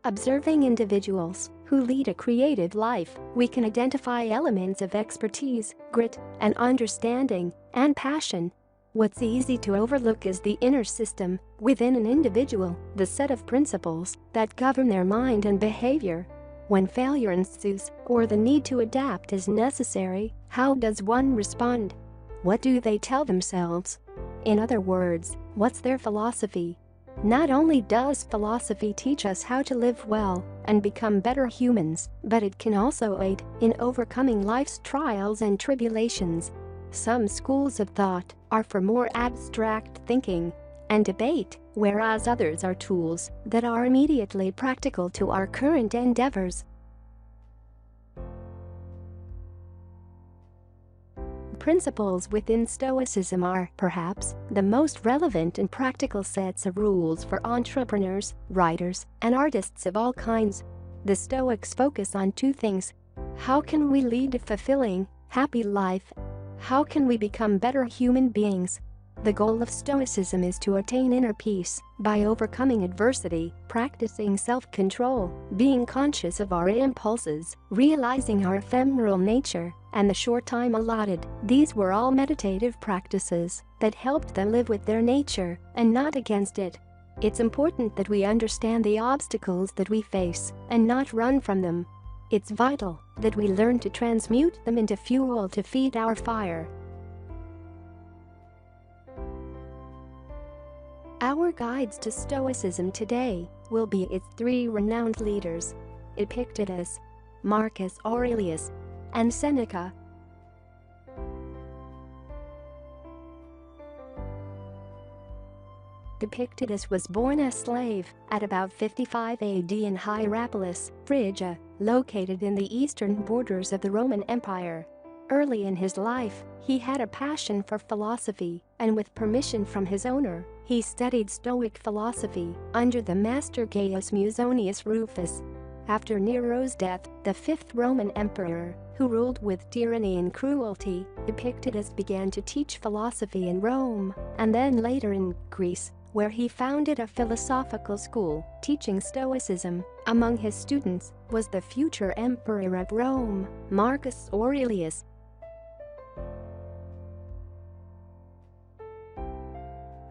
Observing individuals who lead a creative life, we can identify elements of expertise, grit, and understanding, and passion. What's easy to overlook is the inner system within an individual, the set of principles that govern their mind and behavior. When failure ensues or the need to adapt is necessary, how does one respond? What do they tell themselves? In other words, what's their philosophy? Not only does philosophy teach us how to live well and become better humans, but it can also aid in overcoming life's trials and tribulations. Some schools of thought are for more abstract thinking and debate, whereas others are tools that are immediately practical to our current endeavors. Principles within Stoicism are, perhaps, the most relevant and practical sets of rules for entrepreneurs, writers, and artists of all kinds. The Stoics focus on two things. How can we lead a fulfilling, happy life? How can we become better human beings? The goal of Stoicism is to attain inner peace by overcoming adversity, practicing self-control, being conscious of our impulses, realizing our ephemeral nature, and the short time allotted. These were all meditative practices that helped them live with their nature and not against it. It's important that we understand the obstacles that we face and not run from them. It's vital that we learn to transmute them into fuel to feed our fire. Our guides to Stoicism today will be its three renowned leaders: Epictatus, Marcus Aurelius, and Seneca. Epictatus was born a slave at about 55 AD in Hierapolis, Phrygia, located in the eastern borders of the Roman Empire. Early in his life, he had a passion for philosophy, and with permission from his owner, he studied Stoic philosophy under the master Gaius Musonius Rufus. After Nero's death, the fifth Roman emperor, who ruled with tyranny and cruelty, Epictetus began to teach philosophy in Rome, and then later in Greece, where he founded a philosophical school teaching Stoicism. Among his students was the future emperor of Rome, Marcus Aurelius.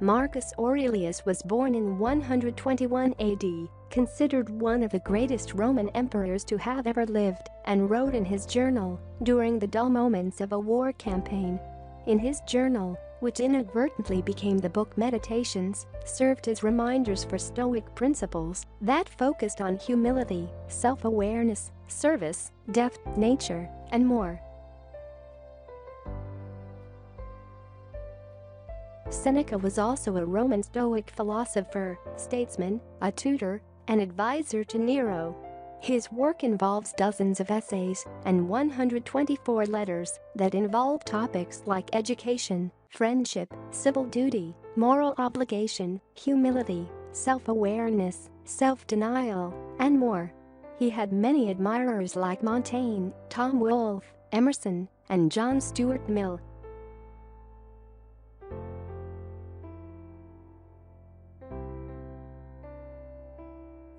Marcus Aurelius was born in 121 AD, considered one of the greatest Roman emperors to have ever lived, and wrote in his journal during the dull moments of a war campaign. In his journal, which inadvertently became the book Meditations, served as reminders for Stoic principles that focused on humility, self-awareness, service, depth, nature, and more. Seneca was also a Roman Stoic philosopher, statesman, a tutor, and advisor to Nero. His work involves dozens of essays and 124 letters that involve topics like education, friendship, civil duty, moral obligation, humility, self-awareness, self-denial, and more. He had many admirers like Montaigne, Tom Wolfe, Emerson, and John Stuart Mill.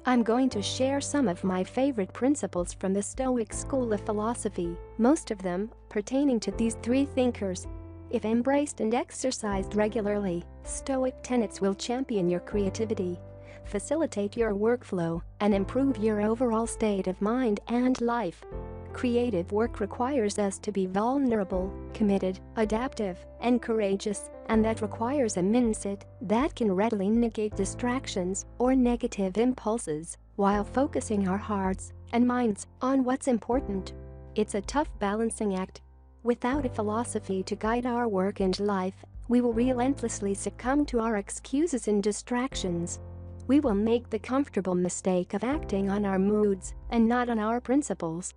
I'm going to share some of my favorite principles from the Stoic school of philosophy, most of them pertaining to these three thinkers. If embraced and exercised regularly, Stoic tenets will champion your creativity, facilitate your workflow, and improve your overall state of mind and life. Creative work requires us to be vulnerable, committed, adaptive, and courageous, and that requires a mindset that can readily negate distractions or negative impulses while focusing our hearts and minds on what's important. It's a tough balancing act. Without a philosophy to guide our work and life, we will relentlessly succumb to our excuses and distractions. We will make the comfortable mistake of acting on our moods and not on our principles.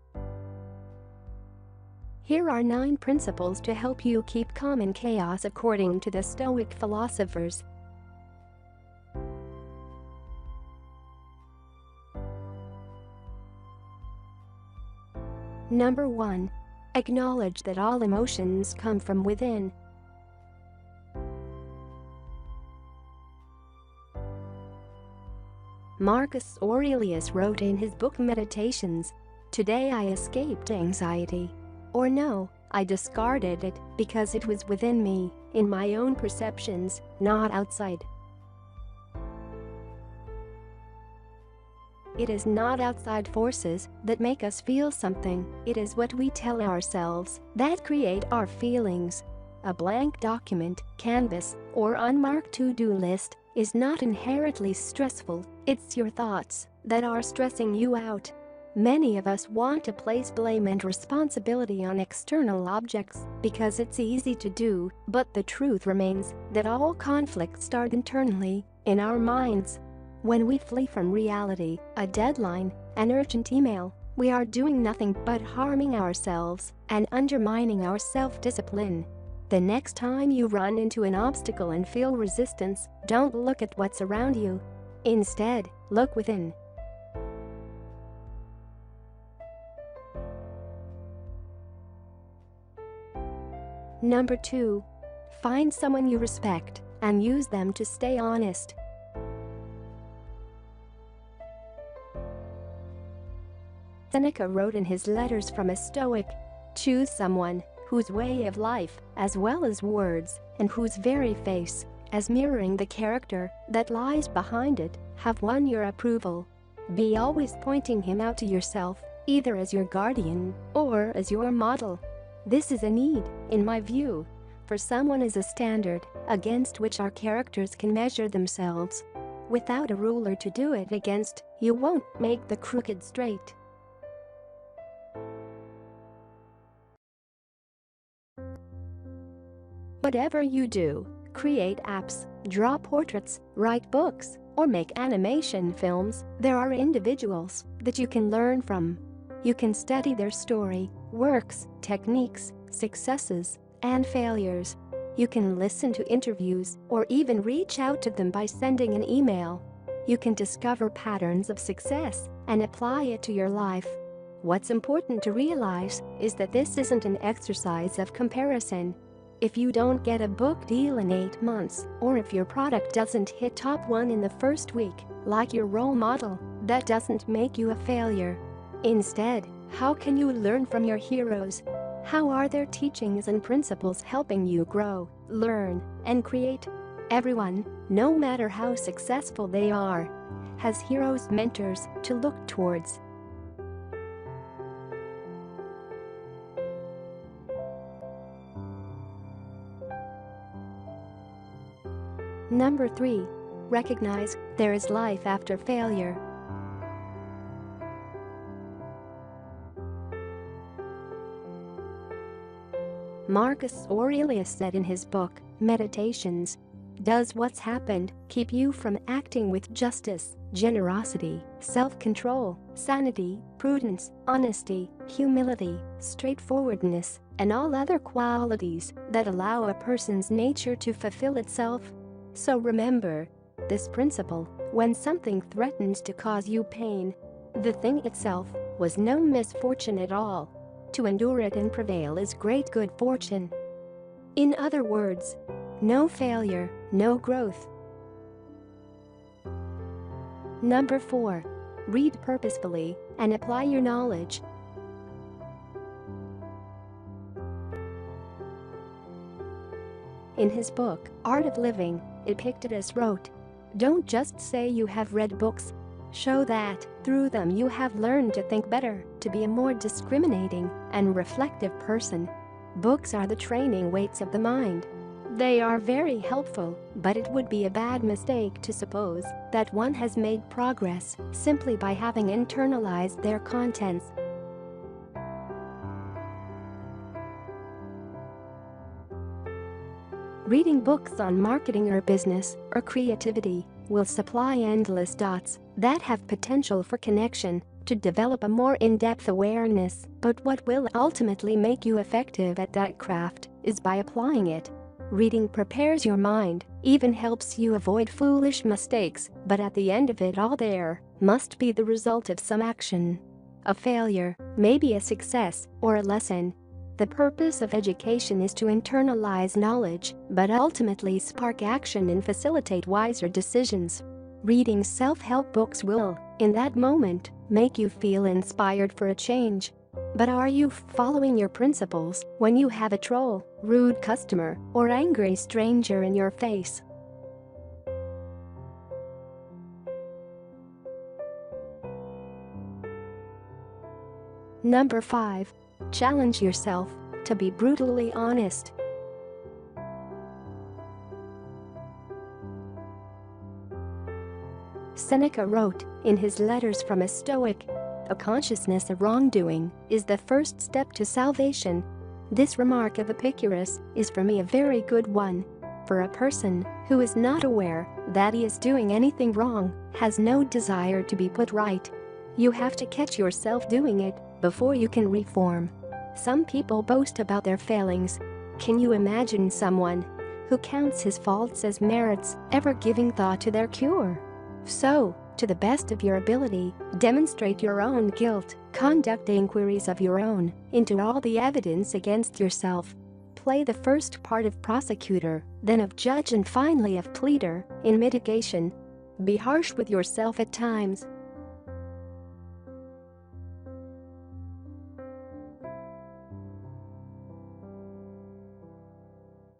Here are 9 principles to help you keep calm in chaos according to the Stoic philosophers. Number 1. Acknowledge that all emotions come from within. Marcus Aurelius wrote in his book Meditations, "Today I escaped anxiety." Or no, I discarded it because it was within me, in my own perceptions, not outside. It is not outside forces that make us feel something, it is what we tell ourselves that create our feelings. A blank document, canvas, or unmarked to-do list is not inherently stressful, it's your thoughts that are stressing you out. Many of us want to place blame and responsibility on external objects because it's easy to do, but the truth remains that all conflicts start internally, in our minds. When we flee from reality, a deadline, an urgent email, we are doing nothing but harming ourselves and undermining our self-discipline. The next time you run into an obstacle and feel resistance, don't look at what's around you. Instead, look within. Number 2. Find someone you respect and use them to stay honest. Seneca wrote in his Letters from a Stoic, "Choose someone whose way of life, as well as words, and whose very face, as mirroring the character that lies behind it, have won your approval. Be always pointing him out to yourself, either as your guardian or as your model." This is a need, in my view, for someone as a standard against which our characters can measure themselves. Without a ruler to do it against, you won't make the crooked straight. Whatever you do, create apps, draw portraits, write books, or make animation films, there are individuals that you can learn from. You can study their story, works, techniques, successes, and failures. You can listen to interviews or even reach out to them by sending an email. You can discover patterns of success and apply it to your life. What's important to realize is that this isn't an exercise of comparison. If you don't get a book deal in 8 months, or if your product doesn't hit top 1 in the first week, like your role model, that doesn't make you a failure. Instead, how can you learn from your heroes? How are their teachings and principles helping you grow, learn, and create? Everyone, no matter how successful they are, has heroes, mentors to look towards. Number 3. Recognize there is life after failure. Marcus Aurelius said in his book, Meditations, "Does what's happened keep you from acting with justice, generosity, self-control, sanity, prudence, honesty, humility, straightforwardness, and all other qualities that allow a person's nature to fulfill itself?" So remember this principle: when something threatens to cause you pain, the thing itself was no misfortune at all. To endure it and prevail is great good fortune. In other words, no failure, no growth. Number 4. Read purposefully and apply your knowledge. In his book, Art of Living, Epictatus wrote, "Don't just say you have read books. Show that, through them you have learned to think better, to be a more discriminating and reflective person." Books are the training weights of the mind. They are very helpful, but it would be a bad mistake to suppose that one has made progress simply by having internalized their contents. Reading books on marketing or business or creativity will supply endless dots that have potential for connection to develop a more in-depth awareness, but what will ultimately make you effective at that craft is by applying it. Reading prepares your mind, even helps you avoid foolish mistakes, but at the end of it all there must be the result of some action. A failure, maybe a success, or a lesson. The purpose of education is to internalize knowledge, but ultimately spark action and facilitate wiser decisions. Reading self-help books will, in that moment, make you feel inspired for a change. But are you following your principles when you have a troll, rude customer, or angry stranger in your face? Number 5. Challenge yourself to be brutally honest. Seneca wrote in his Letters from a Stoic, "A consciousness of wrongdoing is the first step to salvation." This remark of Epictatus is for me a very good one. For a person who is not aware that he is doing anything wrong, has no desire to be put right. You have to catch yourself doing it before you can reform. Some people boast about their failings. Can you imagine someone who counts his faults as merits ever giving thought to their cure? So, to the best of your ability, demonstrate your own guilt, conduct inquiries of your own into all the evidence against yourself. Play the first part of prosecutor, then of judge, and finally of pleader in mitigation. Be harsh with yourself at times.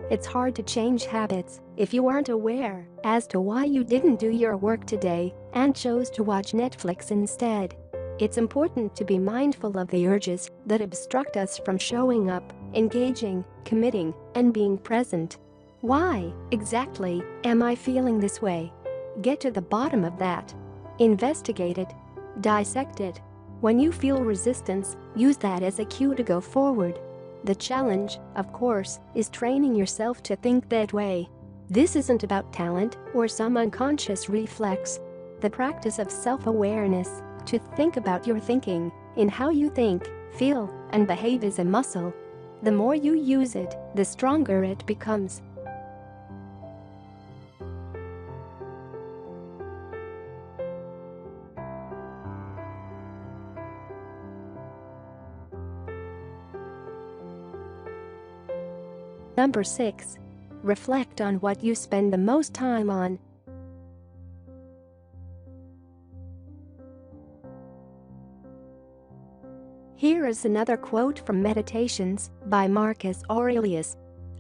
It's hard to change habits if you aren't aware as to why you didn't do your work today and chose to watch Netflix instead. It's important to be mindful of the urges that obstruct us from showing up, engaging, committing, and being present. Why, exactly, am I feeling this way? Get to the bottom of that. Investigate it. Dissect it. When you feel resistance, use that as a cue to go forward. The challenge, of course, is training yourself to think that way. This isn't about talent or some unconscious reflex. The practice of self-awareness, to think about your thinking, in how you think, feel, and behave is a muscle. The more you use it, the stronger it becomes. Number 6. Reflect on what you spend the most time on. Here is another quote from Meditations by Marcus Aurelius.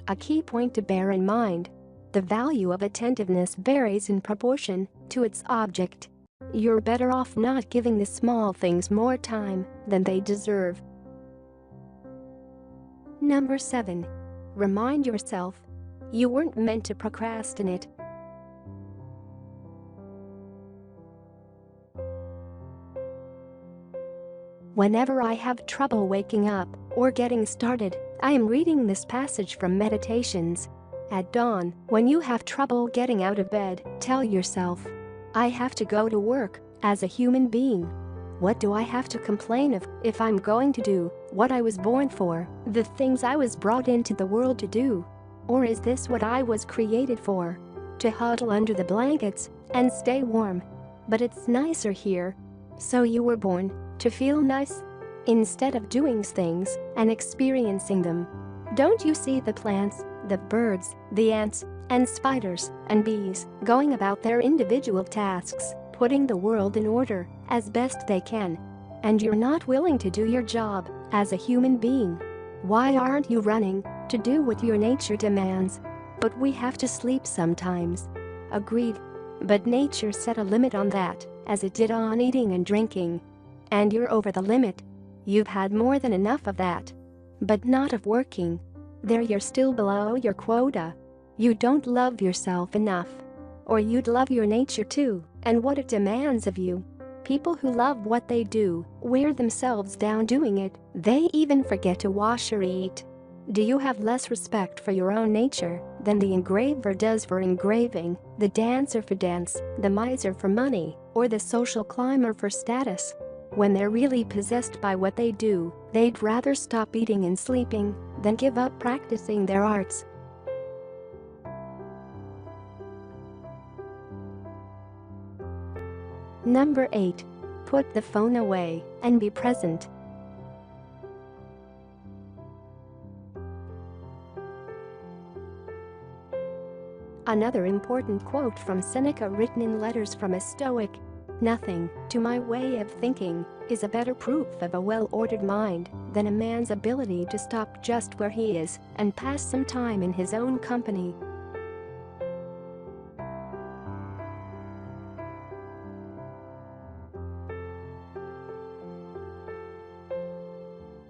A key point to bear in mind: the value of attentiveness varies in proportion to its object. You're better off not giving the small things more time than they deserve. Number 7. Remind yourself you weren't meant to procrastinate. Whenever I have trouble waking up or getting started, I am reading this passage from Meditations. At dawn, when you have trouble getting out of bed, tell yourself, "I have to go to work as a human being. What do I have to complain of if I'm going to do what I was born for, the things I was brought into the world to do? Or is this what I was created for? To huddle under the blankets and stay warm? But it's nicer here." So you were born to feel nice? Instead of doing things and experiencing them. Don't you see the plants, the birds, the ants, and spiders, and bees going about their individual tasks, putting the world in order as best they can? And you're not willing to do your job as a human being. Why aren't you running to do what your nature demands? But we have to sleep sometimes. Agreed. But nature set a limit on that, as it did on eating and drinking. And you're over the limit. You've had more than enough of that. But not of working. There you're still below your quota. You don't love yourself enough. Or you'd love your nature too, and what it demands of you. People who love what they do wear themselves down doing it. They even forget to wash or eat. Do you have less respect for your own nature than the engraver does for engraving, the dancer for dance, the miser for money, or the social climber for status? When they're really possessed by what they do, they'd rather stop eating and sleeping than give up practicing their arts. Number 8. Put the phone away and be present. Another important quote from Seneca written in Letters from a Stoic: "Nothing, to my way of thinking, is a better proof of a well-ordered mind than a man's ability to stop just where he is and pass some time in his own company."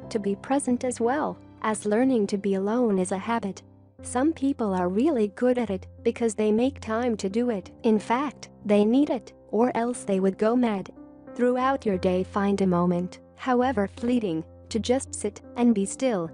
To be present as well as learning to be alone is a habit. Some people are really good at it because they make time to do it. In fact, they need it, or else they would go mad. Throughout your day, find a moment, however fleeting, to just sit and be still.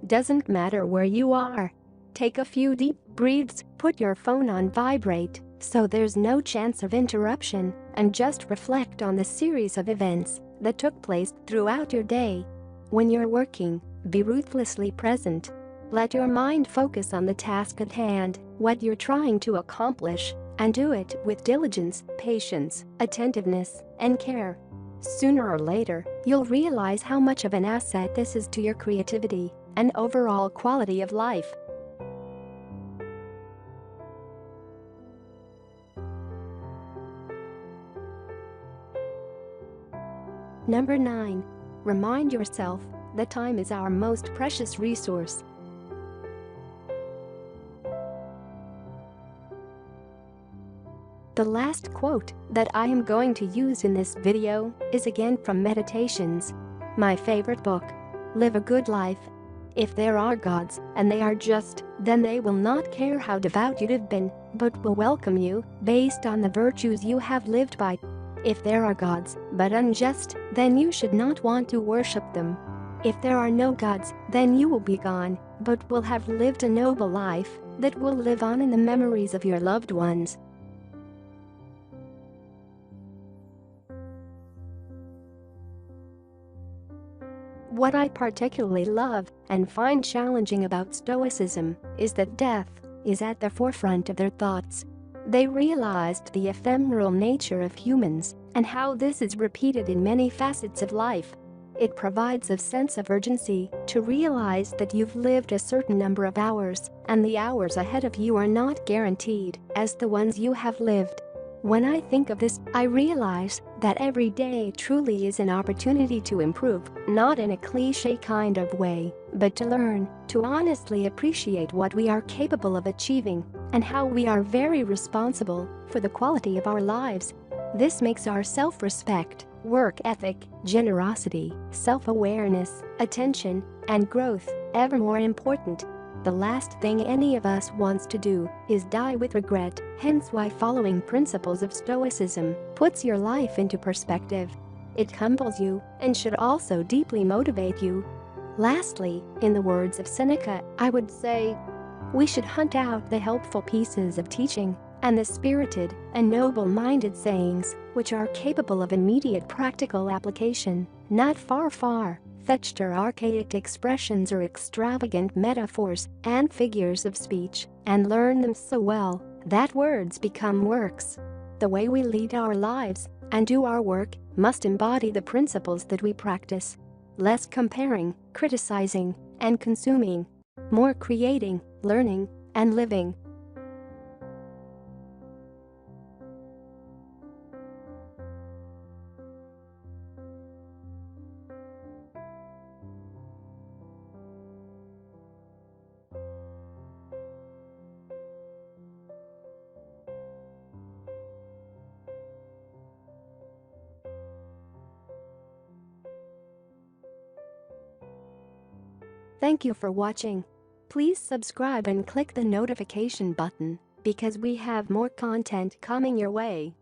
Doesn't matter where you are. Take a few deep breaths, put your phone on vibrate so there's no chance of interruption, and just reflect on the series of events that took place throughout your day. When you're working, be ruthlessly present. Let your mind focus on the task at hand, what you're trying to accomplish, and do it with diligence, patience, attentiveness, and care. Sooner or later, you'll realize how much of an asset this is to your creativity and overall quality of life. Number 9. Remind yourself that time is our most precious resource. The last quote that I am going to use in this video is again from Meditations, my favorite book. Live a good life. If there are gods and they are just, then they will not care how devout you've been, but will welcome you based on the virtues you have lived by. If there are gods but unjust, then you should not want to worship them. If there are no gods, then you will be gone, but will have lived a noble life that will live on in the memories of your loved ones. What I particularly love and find challenging about Stoicism is that death is at the forefront of their thoughts. They realized the ephemeral nature of humans and how this is repeated in many facets of life. It provides a sense of urgency to realize that you've lived a certain number of hours, and the hours ahead of you are not guaranteed as the ones you have lived. When I think of this, I realize that every day truly is an opportunity to improve, not in a cliché kind of way, but to learn, to honestly appreciate what we are capable of achieving, and how we are very responsible for the quality of our lives. This makes our self-respect, work ethic, generosity, self-awareness, attention, and growth ever more important. The last thing any of us wants to do is die with regret, hence why following principles of Stoicism puts your life into perspective. It humbles you and should also deeply motivate you. Lastly, in the words of Seneca, I would say, we should hunt out the helpful pieces of teaching and the spirited and noble-minded sayings which are capable of immediate practical application, not far-fetched or archaic expressions or extravagant metaphors and figures of speech, and learn them so well that words become works. The way we lead our lives and do our work must embody the principles that we practice. Less comparing, criticizing, and consuming. More creating, learning, and living. Thank you for watching. Please subscribe and click the notification button because we have more content coming your way.